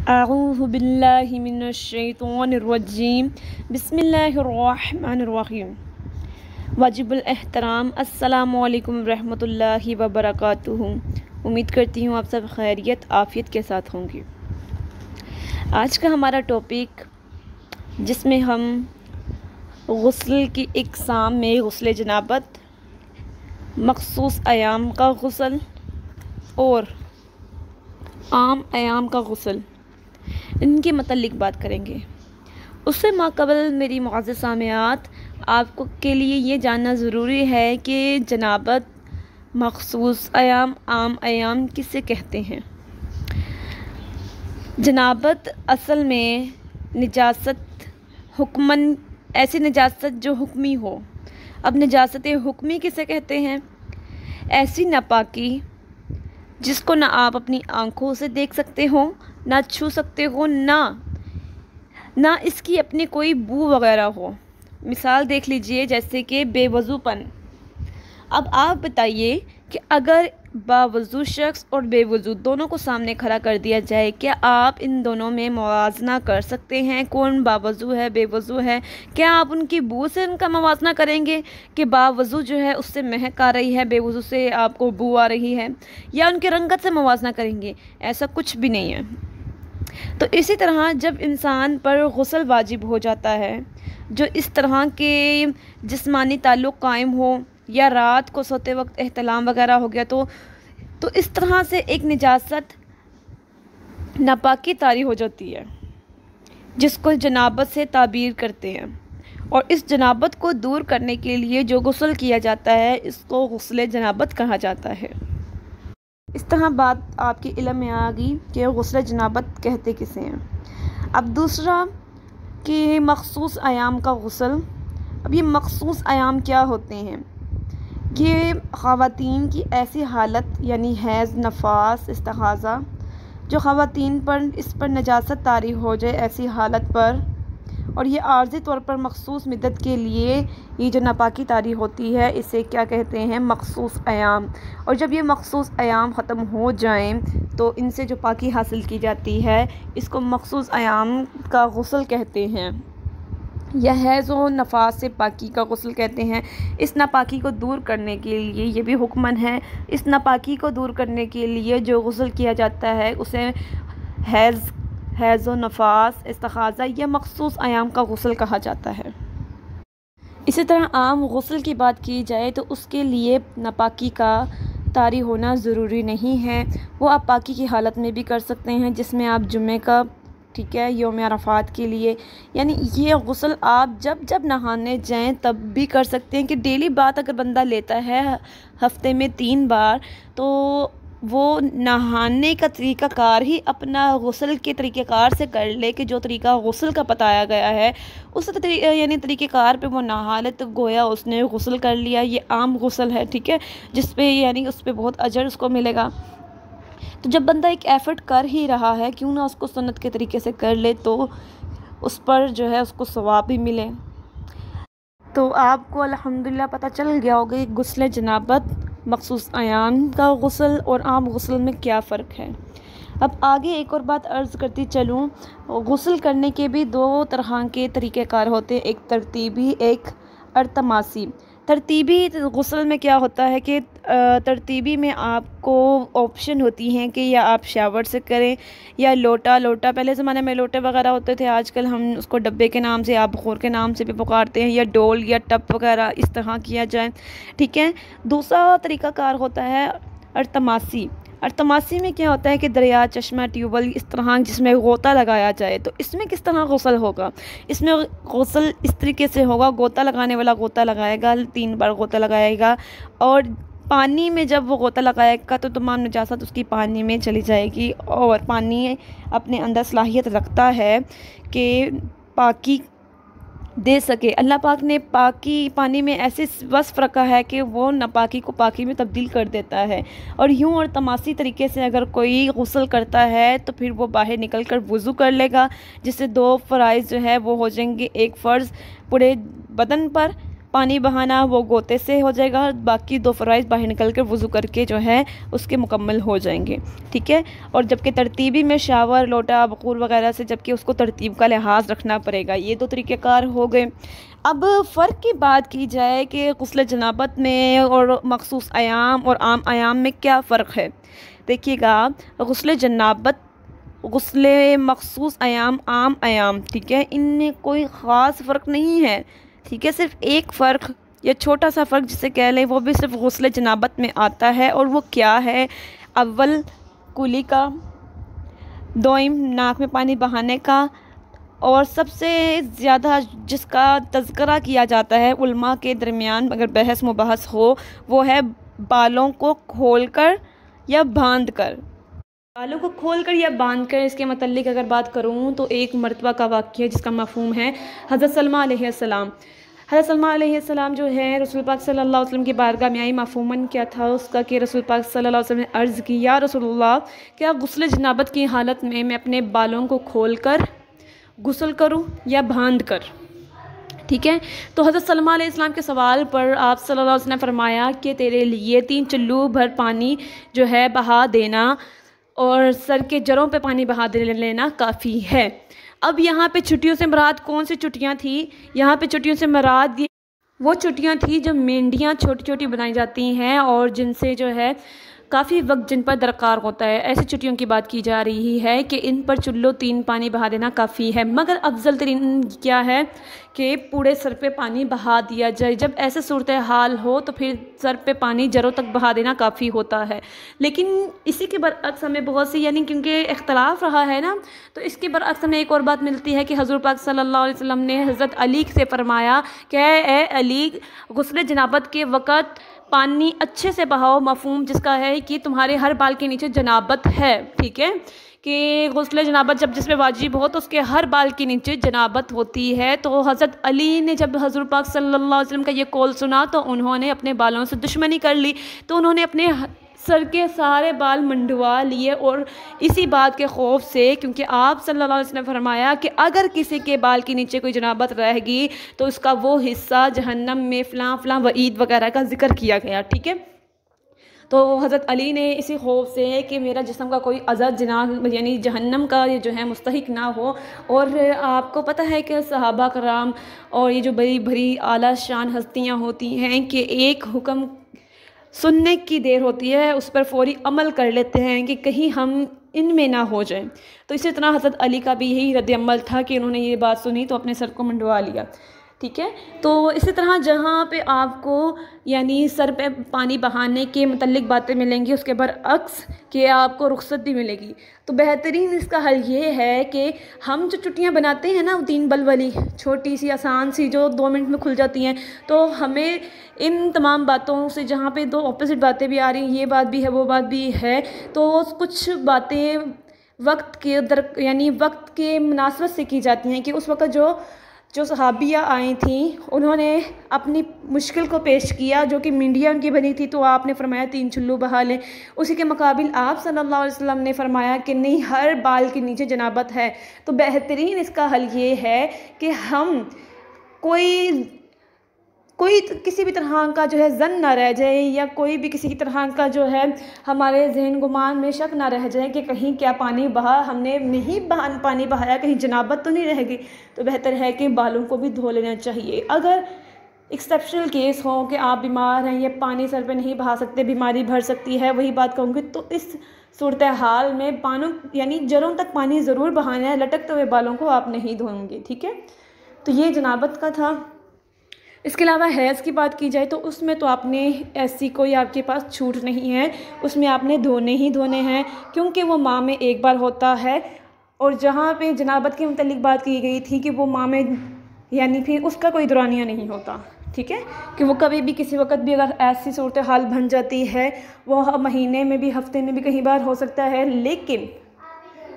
अऊज़ु बिल्लाहि मिनश्शैतानिर्रजीम बिस्मिल्लाहिर्रहमानिर्रहीम। वाजिबुल एहतराम अस्सलामु अलैकुम रहमतुल्लाहि व बरकातुहू। उम्मीद करती हूँ आप सब खैरियत आफ़ियत के साथ होंगे। आज का हमारा टॉपिक जिसमें हम गुस्ल की इक़साम में गुस्ल जनाबत, मख़सूस अयाम का गुस्ल और आम अयाम का गुस्ल, इनके मतलब बात करेंगे। उससे माक़बल मेरी मुअज़्ज़ज़ सामिआत, आपको के लिए ये जानना ज़रूरी है कि जनाबत, मख़सूस अयाम, आम अयाम किसे कहते हैं। जनाबत असल में निजासत हुक्मन, ऐसी निजासत जो हुक्मी हो। अब निजासत हुक्मी किसे कहते हैं? ऐसी नापाकी जिसको ना आप अपनी आँखों से देख सकते हो, ना छू सकते हो, ना इसकी अपनी कोई बू वगैरह हो। मिसाल देख लीजिए, जैसे कि बेवज़ूपन। अब आप बताइए कि अगर बावज़ू शख्स और बेवज़ू दोनों को सामने खड़ा कर दिया जाए, क्या आप इन दोनों में मुवाज़ना कर सकते हैं? कौन बावज़ू है, बेवज़ू है? क्या आप उनकी बू से उनका मुवाज़ना करेंगे कि बावज़ू जो है उससे महक आ रही है, बेवज़ू से आपको बू आ रही है, या उनके रंगत से मुवाज़ना करेंगे? ऐसा कुछ भी नहीं है। तो इसी तरह जब इंसान पर गुस्ल वाजिब हो जाता है, जो इस तरह के जिस्मानी ताल्लुक़ कायम हो, या रात को सोते वक्त एहतलाम वगैरह हो गया, तो इस तरह से एक निजासत, नापाकी तारी हो जाती है, जिसको जनाबत से ताबीर करते हैं। और इस जनाबत को दूर करने के लिए जो गुस्ल किया जाता है, इसको गुस्ल जनाबत कहा जाता है। इस तरह बात आपके इल्म में आ गई कि गुस्ल जनाबत कहते किसे हैं। अब दूसरा कि मख़सूस अयाम का गुस्ल। अब ये मख़सूस अयाम क्या होते हैं? ये ख़वातीन की ऐसी हालत, यानी हैज़, नफास, इस्तिहाज़ा, जो ख़वातीन पर इस पर नजासत तारी हो जाए ऐसी हालत पर, और ये आर्ज़ी तौर पर मख़सूस मिद्दत के लिए ये जो नापाकी तारी होती है, इसे क्या कहते हैं? मख़सूस अयाम। और जब ये मख़सूस अयाम ख़त्म हो जाएं, तो इनसे जो पाकी हासिल की जाती है, इसको मख़सूस अयाम का गुस्ल कहते हैं। यह है जो नफास से पाकी का गुस्ल कहते हैं। इस नापाकी को दूर करने के लिए, ये भी हुक्मन है, इस नापाकी को दूर करने के लिए जो गुस्ल किया जाता है उसे हैज़ व नफास, इस्तिहाज़ा या मख़सूस अयाम का गुस्ल कहा जाता है। इसी तरह आम गुस्ल की बात की जाए तो उसके लिए नापाकी का तारी होना ज़रूरी नहीं है। वो आप पाकी की हालत में भी कर सकते हैं, जिसमें आप जुम्मे का, ठीक है, यौम अरफ़ात के लिए, यानी ये गुस्ल आप जब जब नहाने जाएं तब भी कर सकते हैं। कि डेली बात अगर बंदा लेता है हफ्ते में 3 बार, तो वो नहाने का तरीक़ाकार ही अपना गुस्ल के तरीक़ेकार से कर ले, कि जो तरीक़ा गुस्ल का बताया गया है उस यानी तरीक़ेकार पे वो नहा ले, तो गोया उसने गुस्ल कर लिया। ये आम गुस्ल है, ठीक है, जिस पे यानी उस पर बहुत अजर उसको मिलेगा। तो जब बंदा एक एफ़र्ट कर ही रहा है, क्यों ना उसको सुन्नत के तरीके से कर ले, तो उस पर जो है उसको सवाब भी मिले। तो आपको अल्हम्दुलिल्लाह पता चल गया होगा कि गुस्ल जनाबत, मख़सूस अयाम का गुस्ल और आम गुस्ल में क्या फ़र्क है। अब आगे एक और बात अर्ज़ करती चलूँ। गुस्ल करने के भी 2 तरह के तरीक़ेकार होते हैं, एक तरतीबी, एक अल्तमासी। तरतीबी गुस्ल में क्या होता है कि तरतीबी में आपको ऑप्शन होती हैं कि या आप शावर से करें, या लोटा पहले ज़माने में लोटे वगैरह होते थे, आजकल हम उसको डब्बे के नाम से, आप बखूर के नाम से भी पुकारते हैं, या डोल या टप वगैरह इस तरह किया जाए, ठीक है। दूसरा तरीक़ाकार होता है अल्तमासी। अल्तमासी में क्या होता है कि दरिया, चश्मा, ट्यूबवेल इस तरह जिसमें गोता लगाया जाए। तो इसमें किस तरह गुस्ल होगा? इसमें गुस्ल इस तरीके से होगा, गोता लगाने वाला गोता लगाएगा, 3 बार गोता लगाएगा, और पानी में जब वो गोता लगाएगा तो तमाम नजासत उसकी पानी में चली जाएगी। और पानी अपने अंदर सलाहियत रखता है कि पाकी दे सके। अल्लाह पाक ने पानी में ऐसे वस्फ़ रखा है कि वो नापाकी को पाकी में तब्दील कर देता है। और यूँ और तमासी तरीके से अगर कोई गुस्ल करता है तो फिर वो बाहर निकल कर वज़ू कर लेगा, जिससे 2 फ़राइज़ जो है वो हो जाएंगे। एक फ़र्ज़ पूरे बदन पर पानी बहाना वो गोते से हो जाएगा, बाकी 2 फ़राइज़ बाहर निकल कर वज़ू करके जो है उसके मुकम्मल हो जाएंगे, ठीक है। और जबकि तरतीबी में शावर, लोटा, बखूर वगैरह से जबकि उसको तरतीब का लिहाज रखना पड़ेगा। ये 2 तरीक़ेकार हो गए। अब फ़र्क की बात की जाए कि गुस्ल जनाबत में और मखसूस अयाम और आम अयाम में क्या फ़र्क है। देखिएगा, गुस्ल जनाबत, गुस्ल मखसूस अयाम, आम अयाम, ठीक है, इनमें कोई ख़ास फ़र्क नहीं है, ठीक है। सिर्फ एक फ़र्क या छोटा सा फ़र्क जिसे कह लें, वो भी सिर्फ गुस्ल जनाबत में आता है, और वो क्या है। अव्वल कुली का, दोइम नाक में पानी बहाने का, और सबसे ज़्यादा जिसका तज़किरा किया जाता है उलमा के दरमियान अगर बहस मुबहस हो, वो है बालों को खोलकर या बांध कर। बालों को खोलकर या बांधकर, इसके मतलब अगर बात करूँ तो एक मरतबा का वाक़या जिसका मफ़हूम है हज़रत सलमा अलैहिस्सलाम। हज़रत सलमा अलैहिस्सलाम जो है रसूल पाक सल्लल्लाहु अलैहि वसल्लम की बारगाह में आई। मफ़हूमन क्या था उसका कि रसूल पाक सल्लल्लाहु अलैहि वसल्लम ने अर्ज़ की, या रसूलुल्लाह, क्या गुस्ल जनाबत की हालत में मैं अपने बालों को खोलकर गुस्ल करूँ या बांध कर, ठीक है। तो हज़रत सलमा अलैहिस्सलाम के सवाल पर आप सल्लल्लाहु अलैहि वसल्लम ने फरमाया कि तेरे लिए 3 चुल्लू भर पानी जो है बहा देना और सर के जड़ों पे पानी बहा दे लेना काफ़ी है। अब यहाँ पे छुट्टियों से मुराद कौन सी छुट्टियाँ थी? यहाँ पे छुट्टियों से मुराद वो छुट्टियाँ थी जब मेंढियाँ छोटी छोटी बनाई जाती हैं और जिनसे जो है काफ़ी वक्त जिन पर दरकार होता है, ऐसी छुट्टियों की बात की जा रही है कि इन पर चुल्लो 3 पानी बहा देना काफ़ी है। मगर अफजल तरीन क्या है कि पूरे सर पे पानी बहा दिया जाए। जब ऐसे सूरत हाल हो तो फिर सर पे पानी जरों तक बहा देना काफ़ी होता है। लेकिन इसी के बरअक्स हमें बहुत सी, यानी क्योंकि इख्तलाफ रहा है ना, तो इसके बरअक्स हमें एक और बात मिलती है कि हज़ूर पाक सल्लल्लाहु अलैहि वसल्लम ने हज़रत अली से फरमाया कि ए अली, गुस्ल जनाबत के वक़्त पानी अच्छे से बहाओ, मफ़हूम जिसका है कि तुम्हारे हर बाल के नीचे जनाबत है, ठीक है, कि गुस्ल जनाबत जब जिस पे वाजिब हो तो उसके हर बाल के नीचे जनाबत होती है। तो हज़रत अली ने जब हज़ूर पाक सल्लल्लाहु अलैहि वसल्लम का ये कौल सुना तो उन्होंने अपने बालों से दुश्मनी कर ली। तो उन्होंने अपने सर के सारे बाल मंडवा लिए, और इसी बात के खौफ से, क्योंकि आप सल्लल्लाहु अलैहि वसल्लम ने फरमाया कि अगर किसी के बाल के नीचे कोई जनाबत रहेगी तो उसका वो हिस्सा जहन्नम में फ़लाँ फ़लाँ वईद वगैरह का जिक्र किया गया, ठीक है। तो हज़रत अली ने इसी खौफ से कि मेरा जिस्म का कोई अज़ब जना यानी जहन्नम का ये जो है मुस्तहिक ना हो। और आपको पता है कि सहाबा कराम और ये जो बड़ी भरी आला शान हस्तियाँ होती हैं कि एक हुक्म सुनने की देर होती है उस पर फ़ौरी अमल कर लेते हैं कि कहीं हम इनमें ना हो जाएं। तो इसी तरह हज़रत अली का भी यही रद्द-ए-अमल था कि उन्होंने ये बात सुनी तो अपने सर को मंडवा लिया, ठीक है। तो इसी तरह जहाँ पे आपको यानी सर पे पानी बहाने के मुतल्लिक बातें मिलेंगी, उसके बरअक्स कि आपको रुख्सत भी मिलेगी। तो बेहतरीन इसका हल ये है कि हम जो छुट्टियाँ बनाते हैं ना 3 बल वाली, छोटी सी आसान सी जो 2 मिनट में खुल जाती हैं, तो हमें इन तमाम बातों से, जहाँ पे 2 ऑपोजिट बातें भी आ रही हैं, ये बात भी है वो बात भी है, तो कुछ बातें वक्त के यानी वक्त के मुनासबत से की जाती हैं कि उस वक्त जो सहाबिया आई थी उन्होंने अपनी मुश्किल को पेश किया जो कि मीडिया उनकी बनी थी, तो आपने फरमाया 3 चुल्लू बहा लें। उसी के मुकाबिल आप सल्लल्लाहु अलैहि वसल्लम ने फरमाया कि नहीं, हर बाल के नीचे जनाबत है। तो बेहतरीन इसका हल ये है कि हम कोई किसी भी तरह का जो है ज़न ना रह जाए, या कोई भी किसी तरह का जो है हमारे जहन गुमान में शक ना रह जाए कि कहीं क्या पानी बहा, हमने नहीं पानी बहाया, कहीं जनाबत तो नहीं रह गई। तो बेहतर है कि बालों को भी धो लेना चाहिए। अगर एक्सेप्शनल केस हो कि आप बीमार हैं, ये पानी सर पे नहीं बहा सकते, बीमारी बढ़ सकती है, वही बात कहूँगी, तो इस सूरत हाल में बालों यानी जड़ों तक पानी ज़रूर बहाना है, लटकते हुए बालों को आप नहीं धोएंगे, ठीक है। तो ये जनाबत का था। इसके अलावा हैज़ की बात की जाए तो उसमें तो आपने ऐसी कोई आपके पास छूट नहीं है, उसमें आपने धोने ही धोने हैं, क्योंकि वो माह में एक बार होता है। और जहाँ पे जनाबत के मुतालिक बात की गई थी कि वो माह में यानी फिर उसका कोई दौरानिया नहीं होता, ठीक है, कि वो कभी भी किसी वक्त भी अगर ऐसी सूरत हाल बन जाती है, वो महीने में भी हफ्ते में भी कहीं बार हो सकता है। लेकिन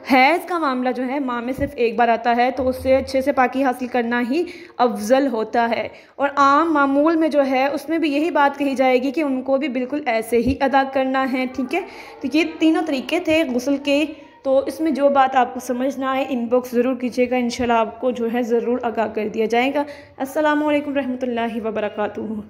हैज़ का मामला जो है माह में सिर्फ एक बार आता है, तो उससे अच्छे से पाकी हासिल करना ही अफजल होता है। और आम मामूल में जो है उसमें भी यही बात कही जाएगी कि उनको भी बिल्कुल ऐसे ही अदा करना है, ठीक है। तो ये तीनों तरीके थे गुस्ल के तो इसमें जो बात आपको समझ ना आए इनबॉक्स ज़रूर कीजिएगा, इंशाल्लाह आपको जो है ज़रूर आगाह कर दिया जाएगा। अस्सलामु अलैकुम रहमतुल्लाहि व बरकातुहू।